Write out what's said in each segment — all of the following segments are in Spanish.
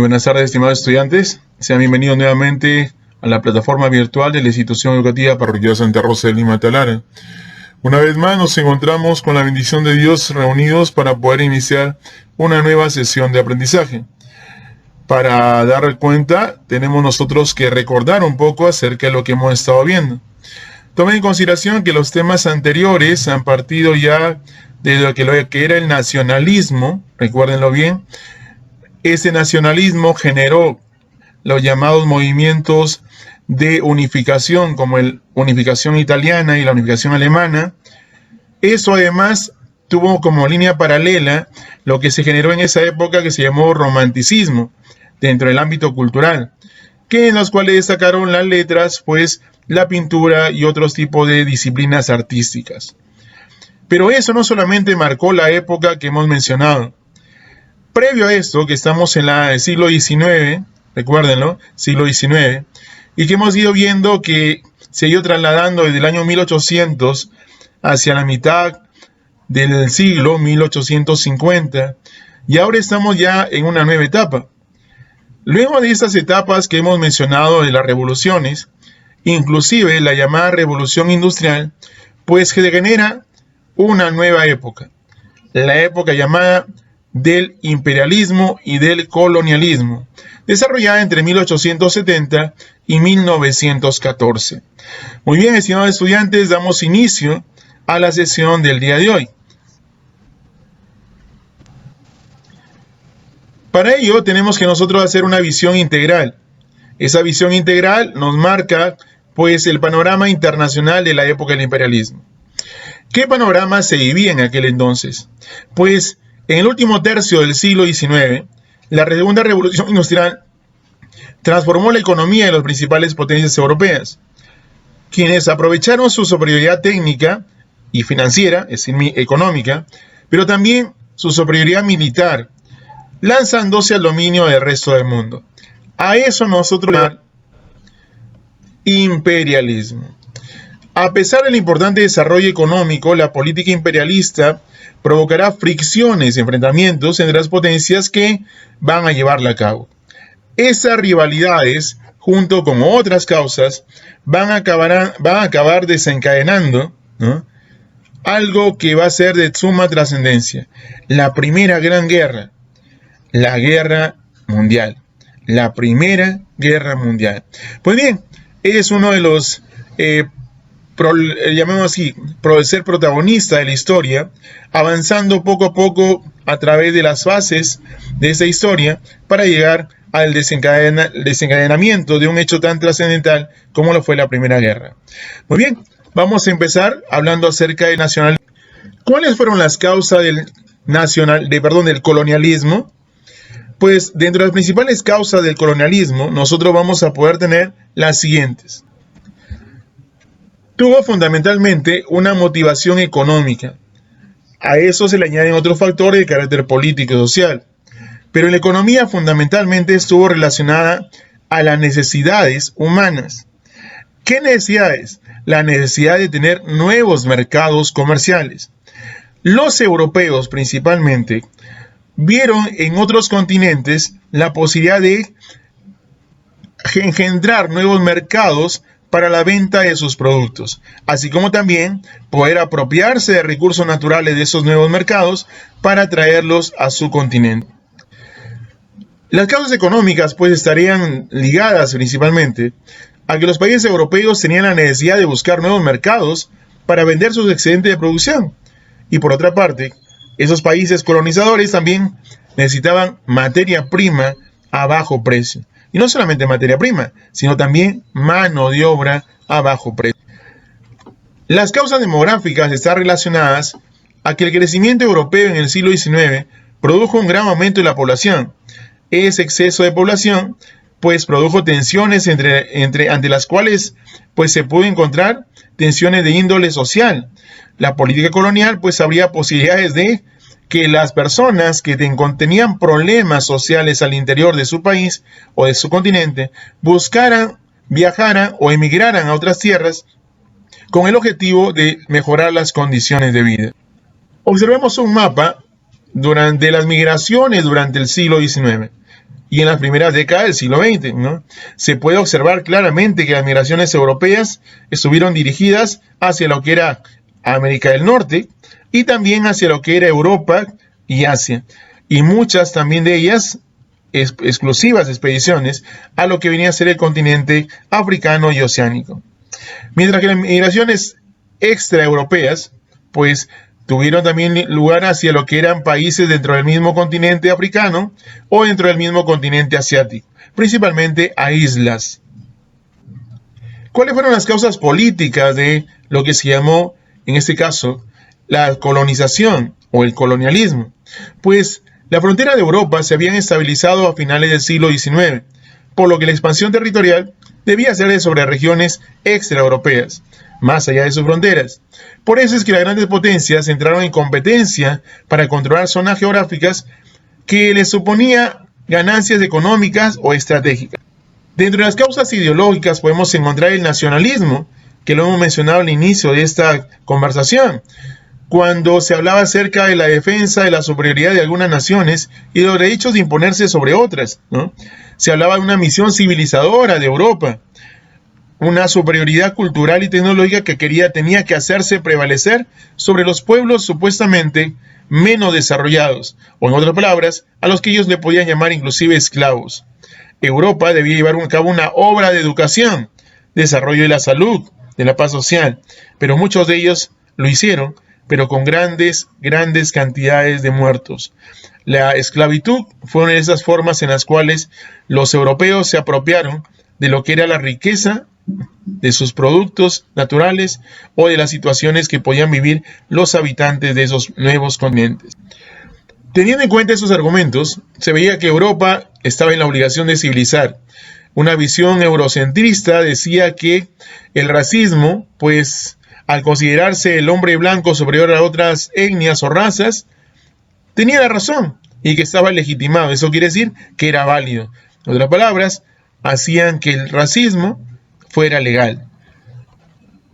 buenas tardes, estimados estudiantes. Sean bienvenidos nuevamente a la plataforma virtual de la Institución Educativa Parroquial Santa Rosa de Lima Talara. Una vez más nos encontramos con la bendición de Dios reunidos para poder iniciar una nueva sesión de aprendizaje. Para dar cuenta, tenemos nosotros que recordar un poco acerca de lo que hemos estado viendo. Tomen en consideración que los temas anteriores han partido ya de lo que era el nacionalismo, recuérdenlo bien. Ese nacionalismo generó los llamados movimientos de unificación, como la unificación italiana y la unificación alemana. Eso además tuvo como línea paralela lo que se generó en esa época que se llamó romanticismo, dentro del ámbito cultural, que en los cuales destacaron las letras, pues la pintura y otros tipos de disciplinas artísticas. Pero eso no solamente marcó la época que hemos mencionado. Previo a esto, que estamos en el siglo XIX, recuérdenlo, siglo XIX, y que hemos ido viendo que se ha ido trasladando desde el año 1800 hacia la mitad del siglo, 1850, y ahora estamos ya en una nueva etapa. Luego de estas etapas que hemos mencionado de las revoluciones, inclusive la llamada revolución industrial, pues que genera una nueva época, la época llamada del imperialismo y del colonialismo, desarrollada entre 1870 y 1914. Muy bien, estimados estudiantes, damos inicio a la sesión del día de hoy. Para ello tenemos que nosotros hacer una visión integral. Esa visión integral nos marca pues el panorama internacional de la época del imperialismo. ¿Qué panorama se vivía en aquel entonces? Pues en el último tercio del siglo XIX, la segunda revolución industrial transformó la economía de las principales potencias europeas, quienes aprovecharon su superioridad técnica y financiera, es decir, económica, pero también su superioridad militar, lanzándose al dominio del resto del mundo. A eso nosotros llamamos imperialismo. A pesar del importante desarrollo económico, la política imperialista provocará fricciones y enfrentamientos entre las potencias que van a llevarla a cabo. Esas rivalidades, junto con otras causas, van a acabar desencadenando, ¿no?, algo que va a ser de suma trascendencia: la primera gran guerra, la guerra mundial. La primera guerra mundial. Pues bien, es uno de los llamemos así, ser protagonista de la historia, avanzando poco a poco a través de las fases de esa historia para llegar al desencadenamiento de un hecho tan trascendental como lo fue la Primera Guerra. Muy bien, vamos a empezar hablando acerca del nacionalismo. ¿Cuáles fueron las causas del colonialismo? Pues dentro de las principales causas del colonialismo, nosotros vamos a poder tener las siguientes. Tuvo fundamentalmente una motivación económica. A eso se le añaden otros factores de carácter político y social. Pero la economía fundamentalmente estuvo relacionada a las necesidades humanas. ¿Qué necesidades? La necesidad de tener nuevos mercados comerciales. Los europeos principalmente vieron en otros continentes la posibilidad de engendrar nuevos mercados para la venta de sus productos, así como también poder apropiarse de recursos naturales de esos nuevos mercados para traerlos a su continente. Las causas económicas pues estarían ligadas principalmente a que los países europeos tenían la necesidad de buscar nuevos mercados para vender sus excedentes de producción, y por otra parte, esos países colonizadores también necesitaban materia prima a bajo precio. Y no solamente materia prima, sino también mano de obra a bajo precio. Las causas demográficas están relacionadas a que el crecimiento europeo en el siglo XIX produjo un gran aumento de la población. Ese exceso de población pues produjo tensiones ante las cuales pues se pudo encontrar tensiones de índole social. La política colonial pues habría posibilidades de que las personas que tenían problemas sociales al interior de su país o de su continente viajaran o emigraran a otras tierras con el objetivo de mejorar las condiciones de vida. Observemos un mapa de las migraciones durante el siglo XIX y en las primeras décadas del siglo XX, ¿no? Se puede observar claramente que las migraciones europeas estuvieron dirigidas hacia lo que era América del Norte y también hacia lo que era Europa y Asia, y muchas también de ellas exclusivas expediciones a lo que venía a ser el continente africano y oceánico. Mientras que las migraciones extraeuropeas, pues tuvieron también lugar hacia lo que eran países dentro del mismo continente africano o dentro del mismo continente asiático, principalmente a islas. ¿Cuáles fueron las causas políticas de lo que se llamó, en este caso, la colonización o el colonialismo? Pues la frontera de Europa se habían estabilizado a finales del siglo XIX, por lo que la expansión territorial debía ser sobre regiones extraeuropeas, más allá de sus fronteras. Por eso es que las grandes potencias entraron en competencia para controlar zonas geográficas que les suponía ganancias económicas o estratégicas. Dentro de las causas ideológicas podemos encontrar el nacionalismo, que lo hemos mencionado al inicio de esta conversación, cuando se hablaba acerca de la defensa de la superioridad de algunas naciones y de los derechos de imponerse sobre otras, ¿no? Se hablaba de una misión civilizadora de Europa, una superioridad cultural y tecnológica que tenía que hacerse prevalecer sobre los pueblos supuestamente menos desarrollados, o en otras palabras, a los que ellos le podían llamar inclusive esclavos. Europa debía llevar a cabo una obra de educación, desarrollo de la salud, de la paz social, pero muchos de ellos lo hicieron, pero con grandes cantidades de muertos. La esclavitud fue una de esas formas en las cuales los europeos se apropiaron de lo que era la riqueza de sus productos naturales o de las situaciones que podían vivir los habitantes de esos nuevos continentes. Teniendo en cuenta esos argumentos, se veía que Europa estaba en la obligación de civilizar. Una visión eurocentrista decía que el racismo, pues al considerarse el hombre blanco superior a otras etnias o razas, tenía la razón y que estaba legitimado. Eso quiere decir que era válido. En otras palabras, hacían que el racismo fuera legal.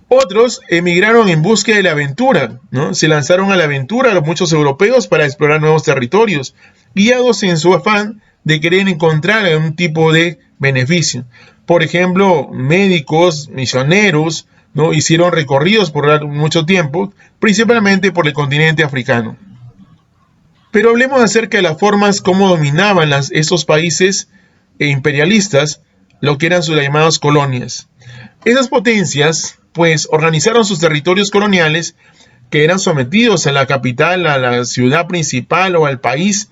Otros emigraron en búsqueda de la aventura, ¿no? Se lanzaron a la aventura muchos europeos para explorar nuevos territorios, guiados en su afán de querer encontrar algún tipo de beneficio. Por ejemplo, médicos, misioneros, ¿no? Hicieron recorridos por mucho tiempo, principalmente por el continente africano. Pero hablemos acerca de las formas como dominaban esos países imperialistas lo que eran sus llamadas colonias. Esas potencias, pues, organizaron sus territorios coloniales que eran sometidos a la capital, a la ciudad principal o al país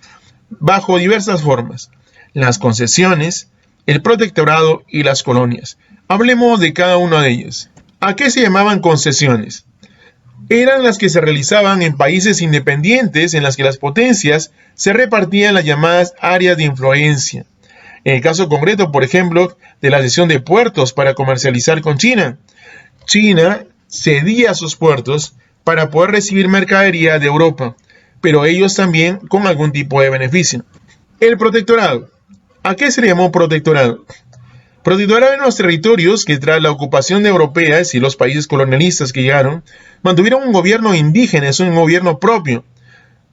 bajo diversas formas: las concesiones, el protectorado y las colonias. Hablemos de cada uno de ellos. ¿A qué se llamaban concesiones? Eran las que se realizaban en países independientes en las que las potencias se repartían las llamadas áreas de influencia. En el caso concreto, por ejemplo, de la cesión de puertos para comercializar con China. China cedía sus puertos para poder recibir mercadería de Europa, pero ellos también con algún tipo de beneficio. El protectorado. ¿A qué se le llamó protectorado? Protectorado en los territorios que tras la ocupación de europeas y los países colonialistas que llegaron, mantuvieron un gobierno indígena, es un gobierno propio,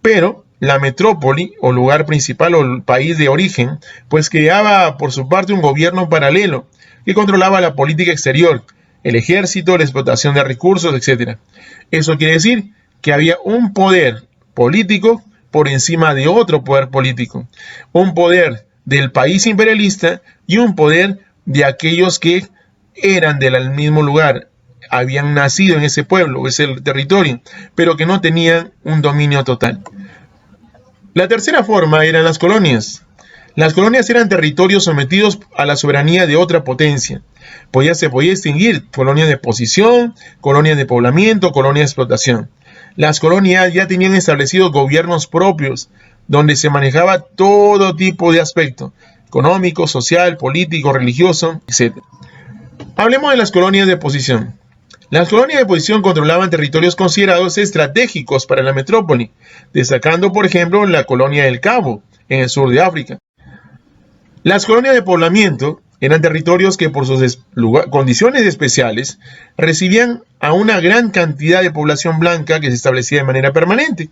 pero la metrópoli o lugar principal o el país de origen, pues creaba por su parte un gobierno paralelo que controlaba la política exterior, el ejército, la explotación de recursos, etc. Eso quiere decir que había un poder político por encima de otro poder político, un poder del país imperialista y un poder de aquellos que eran del mismo lugar, habían nacido en ese pueblo, ese territorio, pero que no tenían un dominio total. La tercera forma eran las colonias. Las colonias eran territorios sometidos a la soberanía de otra potencia. Se podía distinguir colonias de posición, colonias de poblamiento, colonias de explotación. Las colonias ya tenían establecidos gobiernos propios, donde se manejaba todo tipo de aspecto: económico, social, político, religioso, etc. Hablemos de las colonias de posición. Las colonias de posición controlaban territorios considerados estratégicos para la metrópoli, destacando, por ejemplo, la colonia del Cabo, en el sur de África. Las colonias de poblamiento eran territorios que por sus condiciones especiales recibían a una gran cantidad de población blanca que se establecía de manera permanente.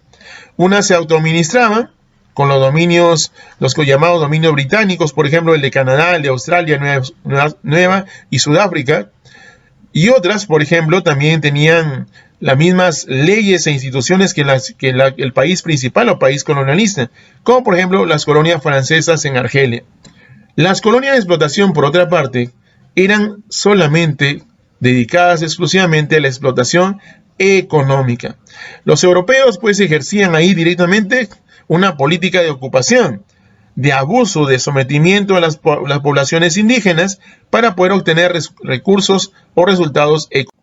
Unas se autoadministraban con los dominios, los llamados dominios británicos, por ejemplo, el de Canadá, el de Australia, Nueva y Sudáfrica, y otras, por ejemplo, también tenían las mismas leyes e instituciones que el país principal o país colonialista, como por ejemplo las colonias francesas en Argelia. Las colonias de explotación, por otra parte, eran solamente dedicadas exclusivamente a la explotación económica. Los europeos pues ejercían ahí directamente una política de ocupación, de abuso, de sometimiento a las poblaciones indígenas para poder obtener recursos o resultados económicos.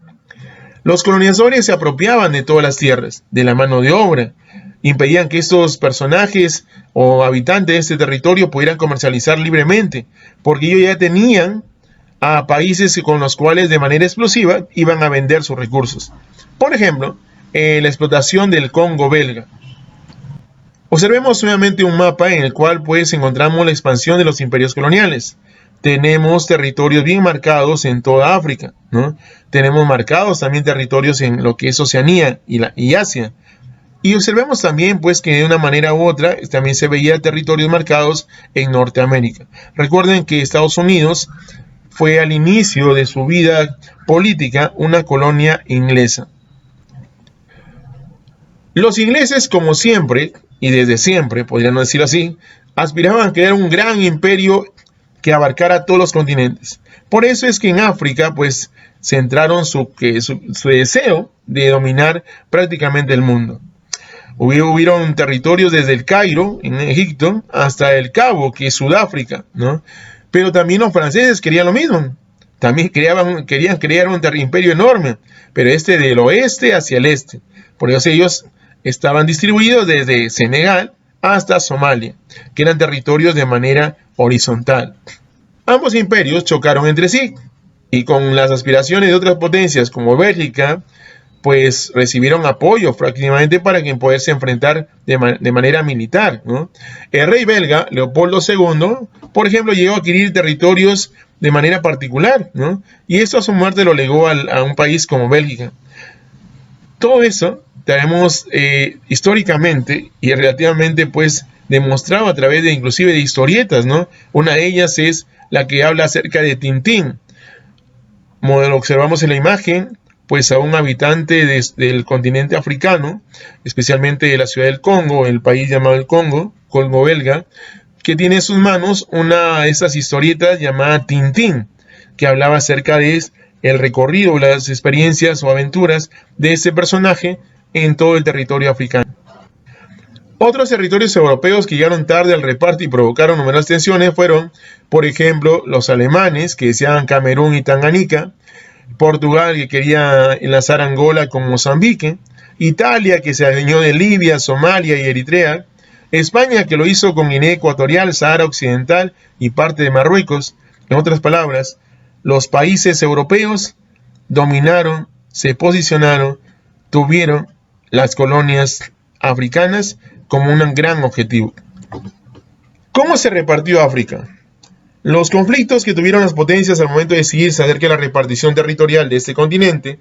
Los colonizadores se apropiaban de todas las tierras, de la mano de obra, impedían que estos personajes o habitantes de este territorio pudieran comercializar libremente, porque ellos ya tenían a países con los cuales de manera explosiva iban a vender sus recursos. Por ejemplo, la explotación del Congo belga. Observemos nuevamente un mapa en el cual pues encontramos la expansión de los imperios coloniales. Tenemos territorios bien marcados en toda África, ¿no? Tenemos marcados también territorios en lo que es Oceanía y Asia. Y observemos también pues que de una manera u otra también se veía territorios marcados en Norteamérica. Recuerden que Estados Unidos fue al inicio de su vida política una colonia inglesa. Los ingleses, como siempre, y desde siempre, podríamos decirlo así, aspiraban a crear un gran imperio que abarcara todos los continentes. Por eso es que en África, pues, centraron su deseo de dominar prácticamente el mundo. Hubieron territorios desde el Cairo, en Egipto, hasta el Cabo, que es Sudáfrica, ¿no? Pero también los franceses querían lo mismo. También querían crear un imperio enorme, pero del oeste hacia el este. Por eso ellos estaban distribuidos desde Senegal hasta Somalia, que eran territorios de manera horizontal. Ambos imperios chocaron entre sí, y con las aspiraciones de otras potencias como Bélgica, pues recibieron apoyo prácticamente para que poderse enfrentar de manera militar, ¿no? El rey belga, Leopoldo II, por ejemplo, llegó a adquirir territorios de manera particular, ¿no? Y esto a su muerte lo legó a un país como Bélgica. Todo eso tenemos históricamente y relativamente pues demostrado a través de inclusive de historietas, ¿no? Una de ellas es la que habla acerca de Tintín. Como lo observamos en la imagen, pues a un habitante del continente africano, especialmente de la ciudad del Congo, el país llamado el Congo belga, que tiene en sus manos una de esas historietas llamada Tintín, que hablaba acerca de el recorrido, las experiencias o aventuras de ese personaje en todo el territorio africano. Otros territorios europeos que llegaron tarde al reparto y provocaron numerosas tensiones fueron, por ejemplo, los alemanes, que deseaban Camerún y Tanganica, Portugal, que quería enlazar Angola con Mozambique, Italia, que se adueñó de Libia, Somalia y Eritrea, España, que lo hizo con Guinea Ecuatorial, Sahara Occidental y parte de Marruecos. En otras palabras, los países europeos dominaron, se posicionaron, tuvieron las colonias africanas como un gran objetivo. ¿Cómo se repartió África? Los conflictos que tuvieron las potencias al momento de decidirse acerca de la repartición territorial de este continente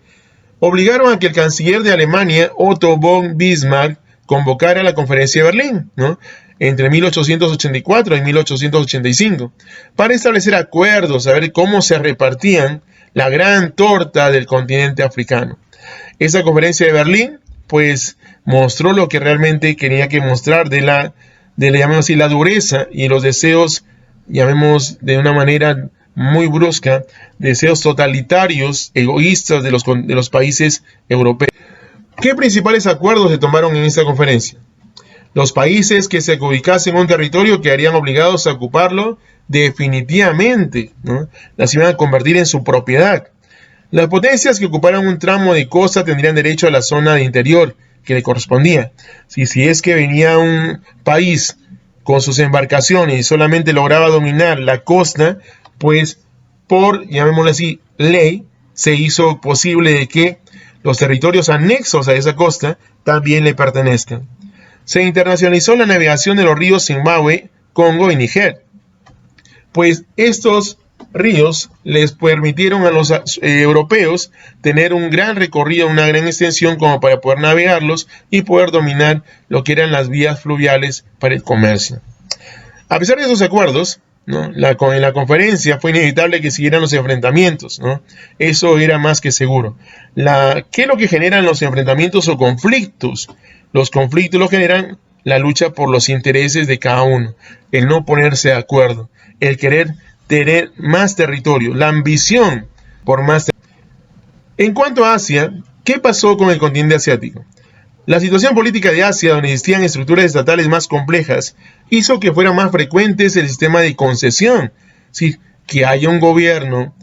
obligaron a que el canciller de Alemania, Otto von Bismarck, convocara la Conferencia de Berlín, ¿no? Entre 1884 y 1885, para establecer acuerdos, saber cómo se repartían la gran torta del continente africano. Esa Conferencia de Berlín, pues, mostró lo que realmente quería que mostrar llamemos así, la dureza y los deseos, llamemos de una manera muy brusca, deseos totalitarios, egoístas de los países europeos. ¿Qué principales acuerdos se tomaron en esta conferencia? Los países que se ubicasen en un territorio quedarían obligados a ocuparlo definitivamente, ¿no? Las iban a convertir en su propiedad. Las potencias que ocuparan un tramo de costa tendrían derecho a la zona de interior que le correspondía. Si es que venía un país con sus embarcaciones y solamente lograba dominar la costa, pues por, llamémoslo así, ley, se hizo posible de que los territorios anexos a esa costa también le pertenezcan. Se internacionalizó la navegación de los ríos Zimbabue, Congo y Níger. Pues estos ríos les permitieron a los europeos tener un gran recorrido, una gran extensión como para poder navegarlos y poder dominar lo que eran las vías fluviales para el comercio. A pesar de esos acuerdos, ¿no? En la conferencia fue inevitable que siguieran los enfrentamientos, ¿no? Eso era más que seguro. ¿Qué es lo que generan los enfrentamientos o conflictos? Los conflictos lo generan la lucha por los intereses de cada uno, el no ponerse de acuerdo, el querer tener más territorio, la ambición por más territorio. En cuanto a Asia, ¿qué pasó con el continente asiático? La situación política de Asia, donde existían estructuras estatales más complejas, hizo que fuera más frecuente el sistema de concesión, es decir, que haya un gobierno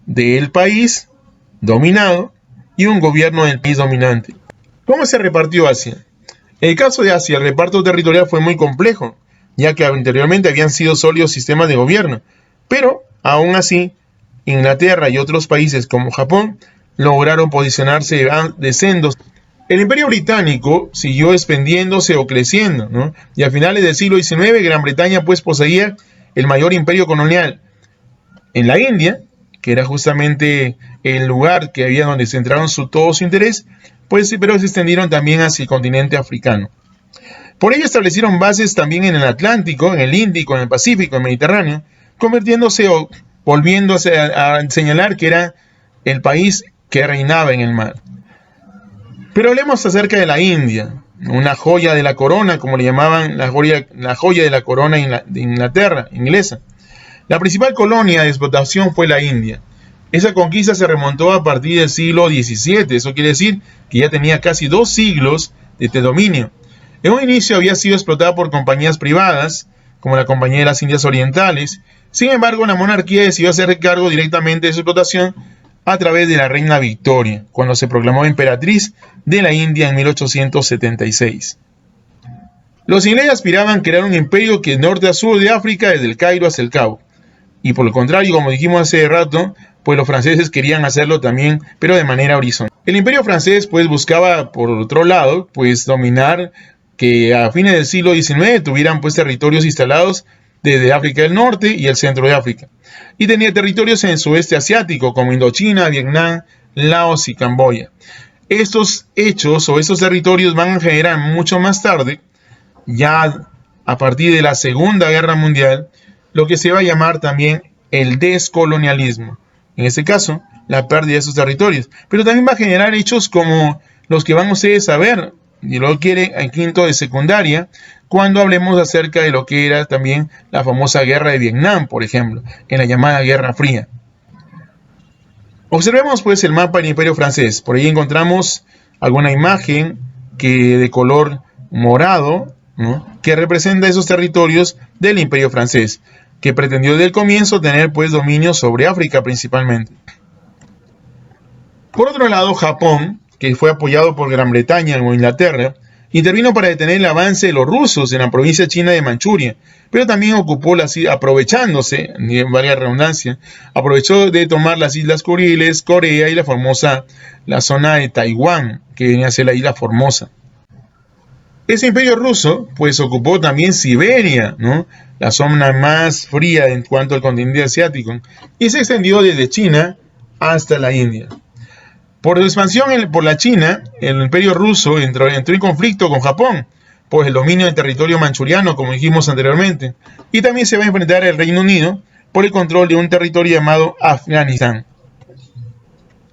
del país dominado y un gobierno del país dominante. ¿Cómo se repartió Asia? En el caso de Asia, el reparto territorial fue muy complejo, ya que anteriormente habían sido sólidos sistemas de gobierno, pero aún así, Inglaterra y otros países como Japón lograron posicionarse de sendos. El Imperio Británico siguió expandiéndose o creciendo, ¿no? Y a finales del siglo XIX, Gran Bretaña pues poseía el mayor imperio colonial en la India, que era justamente el lugar que había donde centraron todo su interés, pues, pero se extendieron también hacia el continente africano. Por ello establecieron bases también en el Atlántico, en el Índico, en el Pacífico, en el Mediterráneo, convirtiéndose o volviéndose a señalar que era el país que reinaba en el mar. Pero hablemos acerca de la India, una joya de la corona, como le llamaban la joya de la corona de Inglaterra, inglesa. La principal colonia de explotación fue la India. Esa conquista se remontó a partir del siglo XVII, eso quiere decir que ya tenía casi 2 siglos de dominio. En un inicio había sido explotada por compañías privadas, como la Compañía de las Indias Orientales. Sin embargo, la monarquía decidió hacerse cargo directamente de su explotación a través de la reina Victoria, cuando se proclamó emperatriz de la India en 1876. Los ingleses aspiraban a crear un imperio que de norte a sur de África, desde el Cairo hasta el Cabo. Y por el contrario, como dijimos hace rato, pues los franceses querían hacerlo también, pero de manera horizontal. El imperio francés pues buscaba, por otro lado, pues dominar, que a fines del siglo XIX tuvieran pues territorios instalados desde África del Norte y el centro de África. Y tenía territorios en el sudeste asiático, como Indochina, Vietnam, Laos y Camboya. Estos hechos o estos territorios van a generar mucho más tarde, ya a partir de la Segunda Guerra Mundial, lo que se va a llamar también el descolonialismo. En este caso, la pérdida de esos territorios. Pero también va a generar hechos como los que van ustedes a ver, y lo quiere en quinto de secundaria, cuando hablemos acerca de lo que era también la famosa guerra de Vietnam, por ejemplo, en la llamada Guerra Fría. Observemos pues el mapa del Imperio Francés. Por ahí encontramos alguna imagen de color morado, ¿no?, que representa esos territorios del Imperio Francés, que pretendió desde el comienzo tener pues dominio sobre África principalmente. Por otro lado, Japón, que fue apoyado por Gran Bretaña o Inglaterra, intervino para detener el avance de los rusos en la provincia china de Manchuria, pero también aprovechándose, en varias redundancias, aprovechó de tomar las Islas Kuriles, Corea y la zona de Taiwán, que venía a ser la isla Formosa. Ese imperio ruso, pues ocupó también Siberia, ¿no?, la zona más fría en cuanto al continente asiático, y se extendió desde China hasta la India. Por su expansión por la China, el imperio ruso entró en conflicto con Japón, por el dominio del territorio manchuriano, como dijimos anteriormente, y también se va a enfrentar el Reino Unido por el control de un territorio llamado Afganistán.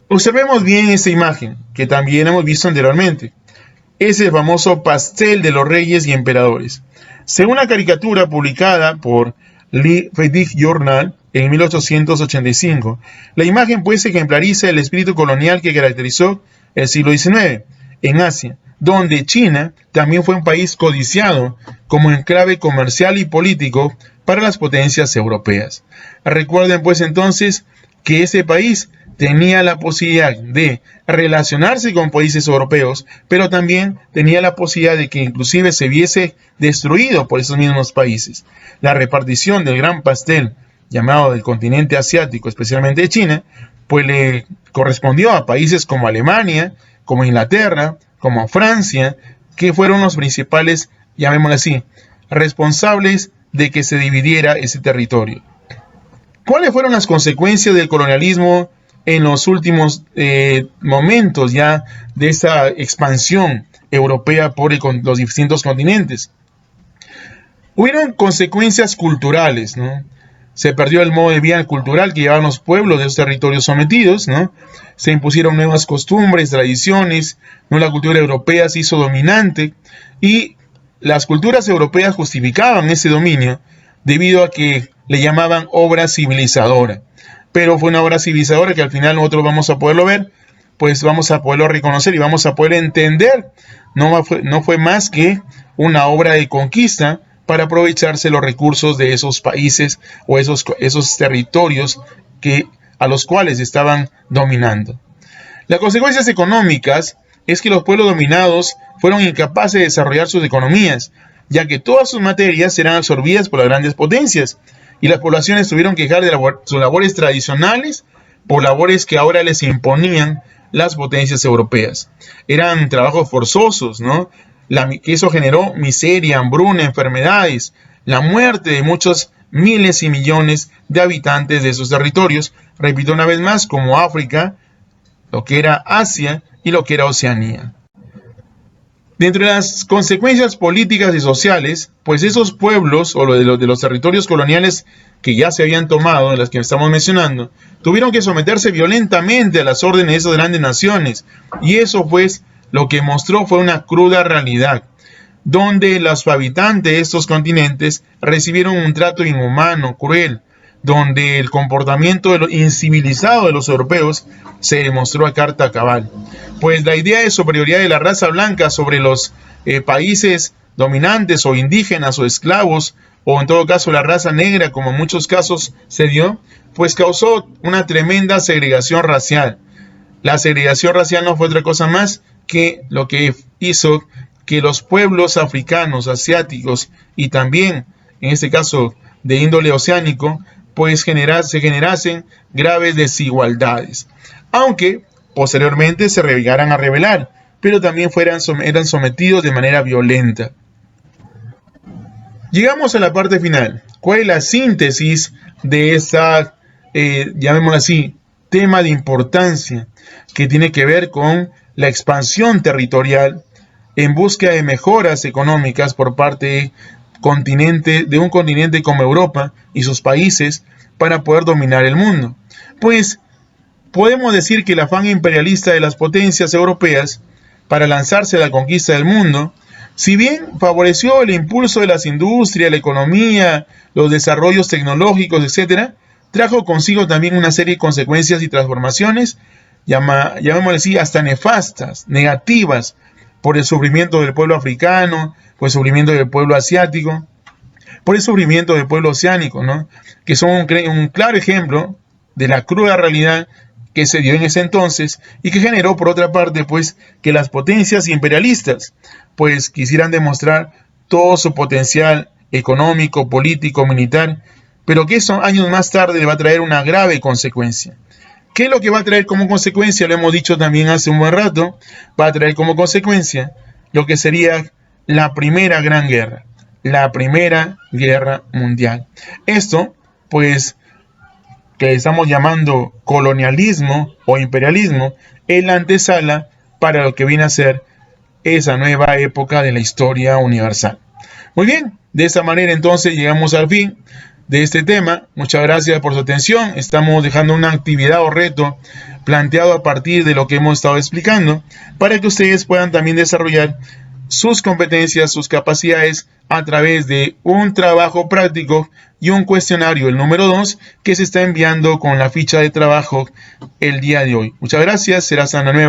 Observemos bien esta imagen, que también hemos visto anteriormente. Es el famoso pastel de los reyes y emperadores. Según la caricatura publicada por Le Petit Journal en 1885, la imagen pues ejemplariza el espíritu colonial que caracterizó el siglo XIX en Asia, donde China también fue un país codiciado como enclave comercial y político para las potencias europeas. Recuerden pues entonces que ese país tenía la posibilidad de relacionarse con países europeos, pero también tenía la posibilidad de que inclusive se viese destruido por esos mismos países. La repartición del gran pastel llamado del continente asiático, especialmente de China, pues le correspondió a países como Alemania, como Inglaterra, como Francia, que fueron los principales, llamémoslo así, responsables de que se dividiera ese territorio. ¿Cuáles fueron las consecuencias del colonialismo en los últimos momentos ya de esa expansión europea por los distintos continentes? Hubieron consecuencias culturales, ¿no? Se perdió el modo de vida cultural que llevaban los pueblos de esos territorios sometidos, ¿no? Se impusieron nuevas costumbres, tradiciones, ¿no? La cultura europea se hizo dominante y las culturas europeas justificaban ese dominio debido a que le llamaban obra civilizadora. Pero fue una obra civilizadora que al final nosotros vamos a poderlo ver, pues vamos a poderlo reconocer y vamos a poder entender. No fue más que una obra de conquista para aprovecharse los recursos de esos países o esos territorios a los cuales estaban dominando. Las consecuencias económicas es que los pueblos dominados fueron incapaces de desarrollar sus economías, ya que todas sus materias eran absorbidas por las grandes potencias, y las poblaciones tuvieron que dejar de sus labores tradicionales por labores que ahora les imponían las potencias europeas. Eran trabajos forzosos, ¿no? Eso generó miseria, hambruna, enfermedades, la muerte de muchos miles y millones de habitantes de esos territorios, repito una vez más, como África, lo que era Asia y lo que era Oceanía. Dentro de las consecuencias políticas y sociales, pues esos pueblos o de los territorios coloniales que ya se habían tomado, de las que estamos mencionando, tuvieron que someterse violentamente a las órdenes de esas grandes naciones. Y eso pues lo que mostró fue una cruda realidad, donde los habitantes de estos continentes recibieron un trato inhumano, cruel, donde el comportamiento incivilizado de los europeos se demostró a carta cabal. Pues la idea de superioridad de la raza blanca sobre los países dominantes o indígenas o esclavos, o en todo caso la raza negra, como en muchos casos se dio, pues causó una tremenda segregación racial. La segregación racial no fue otra cosa más que lo que hizo que los pueblos africanos, asiáticos y también, en este caso, de índole oceánico, pues se generasen graves desigualdades, aunque posteriormente se llegaran a rebelar, pero también eran sometidos de manera violenta. Llegamos a la parte final. ¿Cuál es la síntesis de esa, llamémoslo así, tema de importancia que tiene que ver con la expansión territorial en búsqueda de mejoras económicas por parte de un continente como Europa y sus países para poder dominar el mundo? Pues podemos decir que el afán imperialista de las potencias europeas para lanzarse a la conquista del mundo, si bien favoreció el impulso de las industrias, la economía, los desarrollos tecnológicos, etc., trajo consigo también una serie de consecuencias y transformaciones, llamémosle así, hasta nefastas, negativas, por el sufrimiento del pueblo africano, por el sufrimiento del pueblo asiático, por el sufrimiento del pueblo oceánico, ¿no? Que son un claro ejemplo de la cruda realidad que se dio en ese entonces y que generó, por otra parte, pues, que las potencias imperialistas, pues, quisieran demostrar todo su potencial económico, político, militar, pero que eso años más tarde le va a traer una grave consecuencia. ¿Qué es lo que va a traer como consecuencia? Lo hemos dicho también hace un buen rato. Va a traer como consecuencia lo que sería la primera gran guerra, la primera guerra mundial. Esto, pues, que estamos llamando colonialismo o imperialismo, es la antesala para lo que viene a ser esa nueva época de la historia universal. Muy bien, de esa manera entonces llegamos al fin de este tema. Muchas gracias por su atención. Estamos dejando una actividad o reto planteado a partir de lo que hemos estado explicando para que ustedes puedan también desarrollar sus competencias, sus capacidades a través de un trabajo práctico y un cuestionario, el número 2, que se está enviando con la ficha de trabajo el día de hoy. Muchas gracias, será hasta la nueva.